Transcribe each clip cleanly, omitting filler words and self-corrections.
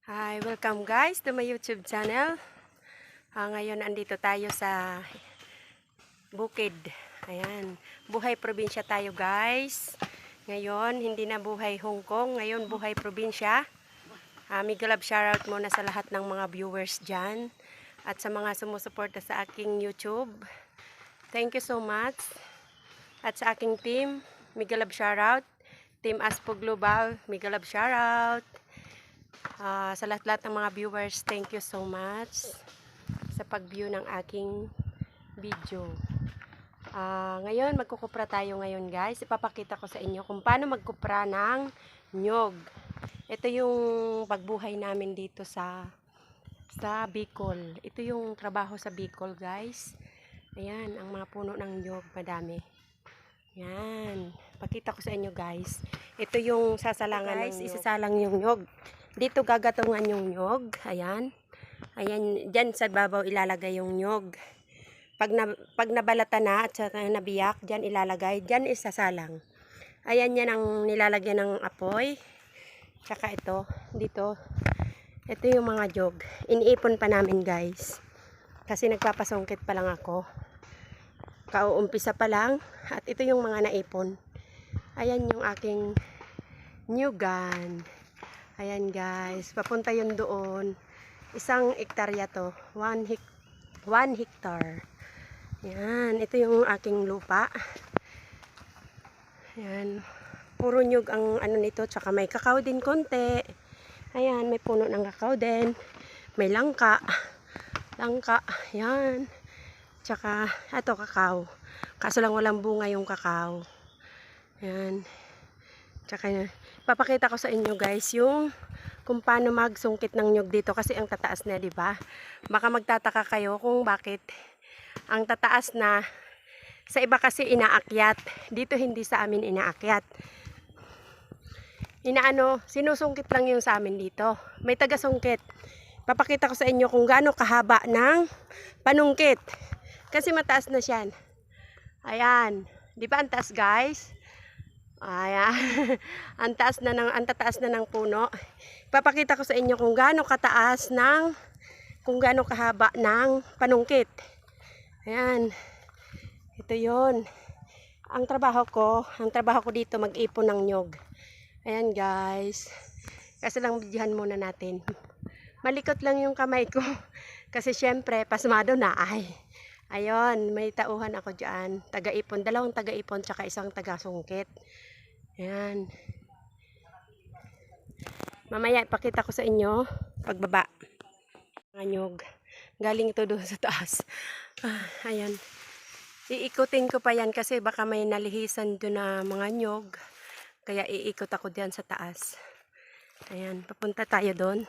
Hi, welcome guys to my YouTube channel. Ngayon andito tayo sa bukid. Ayan, buhay probinsya tayo guys. Ngayon, hindi na buhay Hong Kong. Ngayon, buhay probinsya. Mega love shoutout muna sa lahat ng mga viewers dyan. At sa mga sumusuporta sa aking YouTube. Thank you so much. At sa aking team, mega love shoutout. Team Aspo Global, mega love shoutout. Sa lahat-lahat ng mga viewers, thank you so much sa pag-view ng aking video. Ngayon, magkukupra tayo ngayon guys. Ipapakita ko sa inyo kung paano magkupra ng nyog. Ito yung pagbuhay namin dito sa Bicol. Ito yung trabaho sa Bicol guys. Ayan, ang mga puno ng nyog, madami. Yan, pakita ko sa inyo guys. Ito yung sasalangan guys, ng nyog. Isasalang yung nyog. Dito gagatungan yung nyog. Ayan. Ayan, dyan sa babaw ilalagay yung nyog. Pag nabalata na at nabiyak, dyan ilalagay. Dyan isasalang. Ayan, yan ang nilalagyan ng apoy. Tsaka ito, dito. Ito yung mga jog. Iniipon pa namin guys. Kasi nagpapasungkit pa lang ako. Kauumpisa pa lang. At ito yung mga naipon. Ayan yung aking nyugan. Ayan guys, papunta yun doon. 1 hektarya to. 1 hectare. Yan, ito yung aking lupa. Ayan, puro nyug ang ano nito. Tsaka may kakao din konti. Ayan, may puno ng kakao din. May langka. Langka, yan. Tsaka, ito kakao. Kaso lang walang bunga yung kakao. Ayan. Tsaka, papakita ko sa inyo guys yung kung paano magsungkit ng nyug dito kasi ang tataas na, di ba? Baka magtataka kayo kung bakit ang tataas na. Sa iba kasi inaakyat. Dito hindi sa amin inaakyat. Sinusungkit lang yung sa amin dito. May taga-sungkit. Papakita ko sa inyo kung gaano kahaba ng panungkit. Kasi mataas na siya. Ayan. Di ba ang taas guys? Ayan. ang tataas na ng puno. Ipapakita ko sa inyo kung gaano kataas kung gaano kahaba ng panungkit. Ayan. Ito 'yon. Ang trabaho ko dito mag-ipon ng nyog. Ayan guys. Kasi lang bidyahan muna natin. Malikot lang yung kamay ko. Kasi syempre pasmado na ay. Ayun, may tauhan ako diyan. Taga-ipon, 2 taga-ipon tsaka 1 taga-sungkit. Ayan. Mamaya ipakita ko sa inyo pagbaba. Mga nyog. Galing ito doon sa taas. Ayan. Iikutin ko pa yan kasi baka may nalihisan doon na mga nyog. Kaya iikot ako diyan sa taas. Ayan, papunta tayo doon.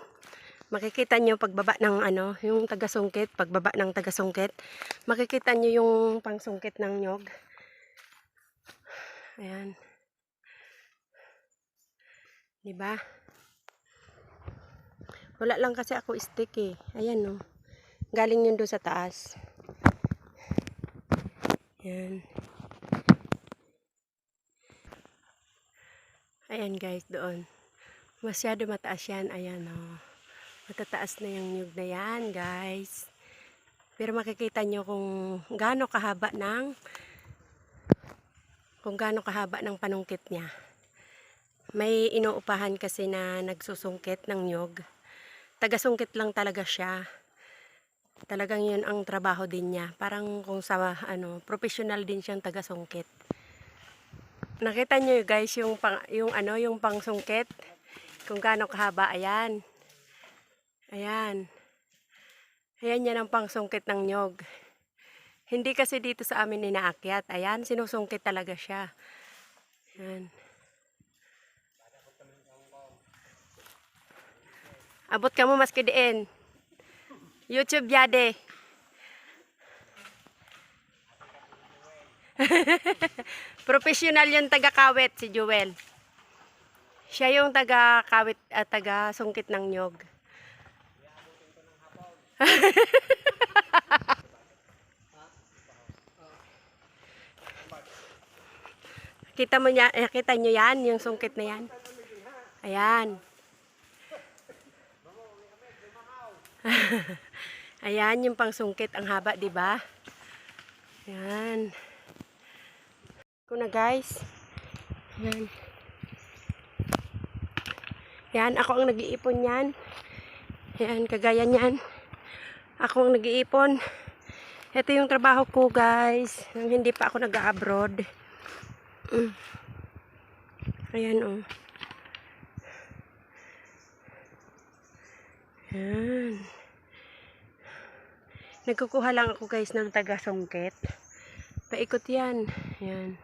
Makikita nyo pagbaba ng yung taga-sungkit, pagbaba ng taga-sungkit. Makikita nyo yung pangsungkit ng nyog. Ayan. Diba? Wala lang kasi ako stick eh. Ayan no. Galing yun doon sa taas. Ayan. Ayan guys, doon. Masyado mataas yan. Ayan o. Matataas na yung nyug na yan guys. Pero makikita nyo kung gaano kahaba ng panungkit niya. May inuupahan kasi na nagsusungkit ng nyog. Taga-sungkit lang talaga siya. Talagang yun ang trabaho din niya. Parang kung sa professional din siyang taga-sungkit. Nakita niyo guys yung pangsungkit. Kung gaano kahaba, ayan. Ayan. Ayan yan ang pangsungkit ng nyog. Hindi kasi dito sa amin inaakyat. Ayan, sinusungkit talaga siya. Ayan. Abot ka mo maski diin. YouTube yade. Professional yung taga-kawit si Joel. Siya yung taga-kawit at taga-sungkit ng nyog. Kita nyo yan, yung sungkit na yan. Ayan. Ayan, yung pangsungkit. Ang haba, di ba? Ayan. Ito na guys. Ayan. Ayan, ako ang nag-iipon yan. Ayan, kagaya niyan. Ako ang nag-iipon. Ito yung trabaho ko guys. Nung hindi pa ako nag-abroad. Ayan oh. Ayan. Nagkukuha lang ako guys ng taga-sungkit. Paikot yan. Ayan.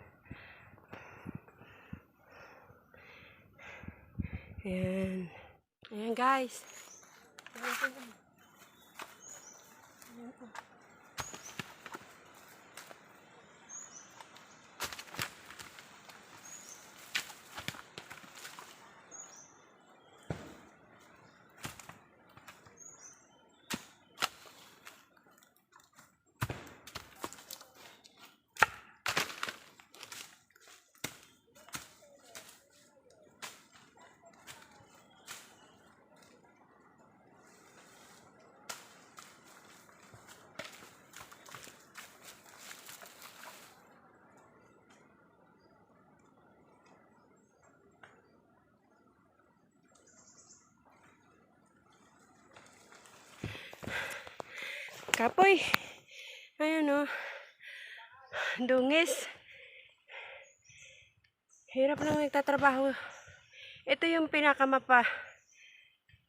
Ayan. Ayan guys. Ayan. Kapoy. Ayan o. Dungis. Hirap lang nagtatrabaho. Ito yung pinakamapa.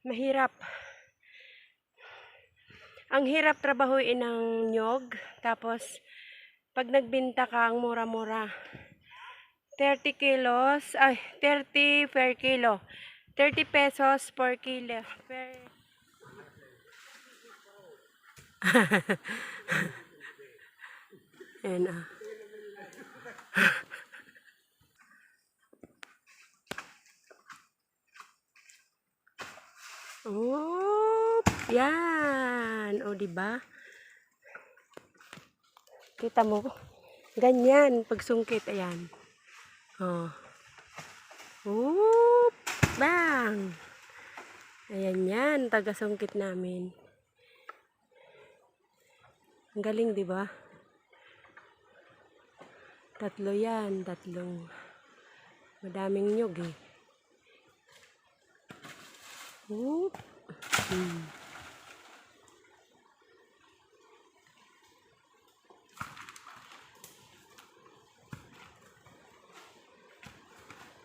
Mahirap. Ang hirap trabahuin ng nyog. Tapos, pag nagbinta ka, ang mura-mura. 30 kilos. Ay, 30 per kilo. 30 pesos per kilo. Ayan ah. Oh, yan. O, diba? Kita mo? Ganyan, pagsungkit. Ayan. Oh. Oop, bang. Ayan yan, taga-sungkit namin. Ang galing, di ba? Tatlo yan, tatlong. Madaming nyog eh. Oop.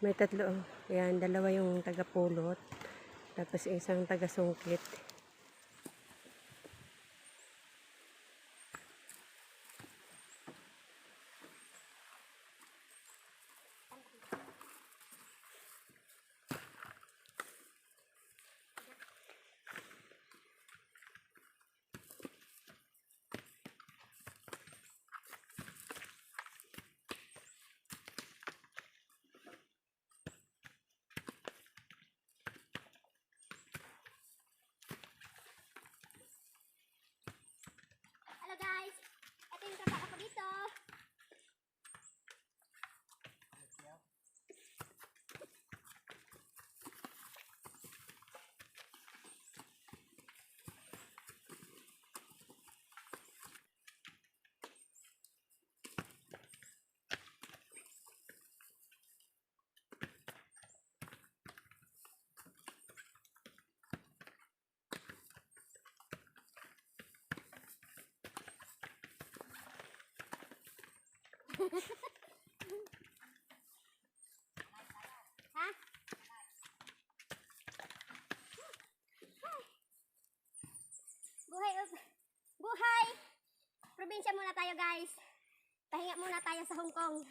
May tatlo. Ayan, dalawa yung taga-pulot. Tapos isang taga-sungkit. Hello guys! Ito yung trabaho ko dito. Ha? Buhay! Probinsya muna tayo guys. Pahinga muna tayo sa Hong Kong.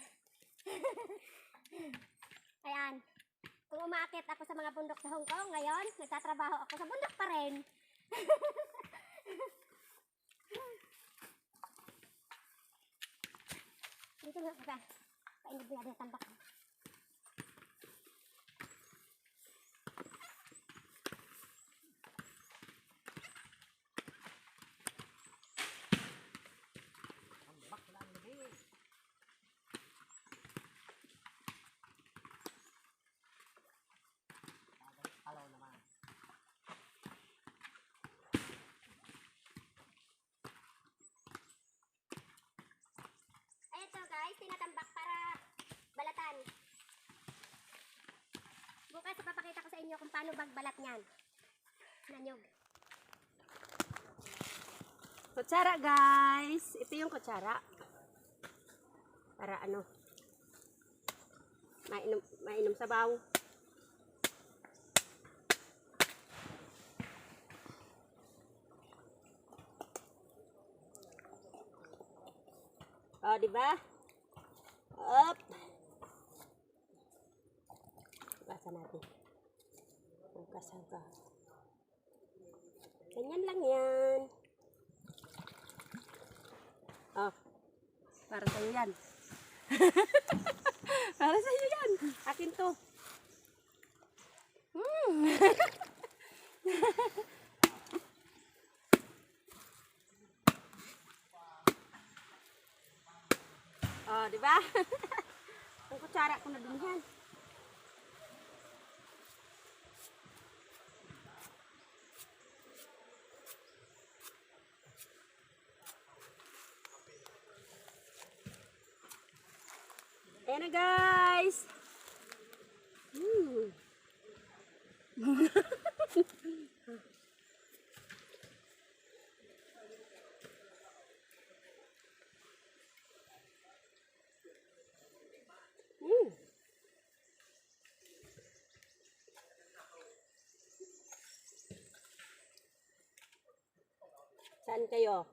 Ayan. Kung umaakit ako sa mga bundok sa Hong Kong, ngayon, nagtatrabaho ako sa bundok pa rin. Dito nga ka. Paindig na din tambak. inyo kung paano bagbalat niyan. Nanyog. Kutsara guys. Ito yung kutsara. Para ano? Mainom sabaw. Oh, di ba? Up. Basa natin. Magkasangka. Ganyan lang yan. Oh. Para sa'yo yan. Para sa'yo yan. Akin to. Oh, di ba? Ang kutsara ko na din yan. Ayan na guys. Saan kayo?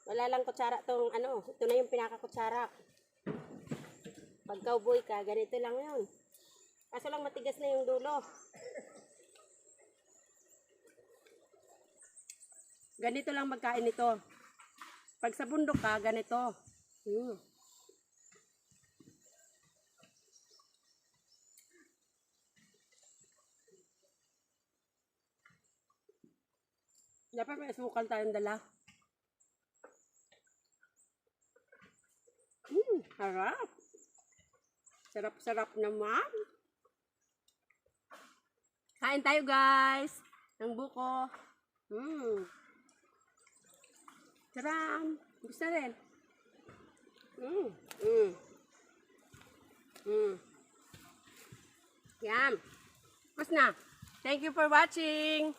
Wala lang kutsara tong ano. Ito na yung pinakakutsara. Pag cowboy ka, ganito lang yun. Kaso lang matigas na yung dulo. Ganito lang magkain ito. Pag sa bundok ka, ganito. Dapat may asukal tayong dala. Harap. Sarap-sarap naman. Kain tayo guys. Ng buko. Saram. Gusto rin. Yan. Tapos na. Thank you for watching.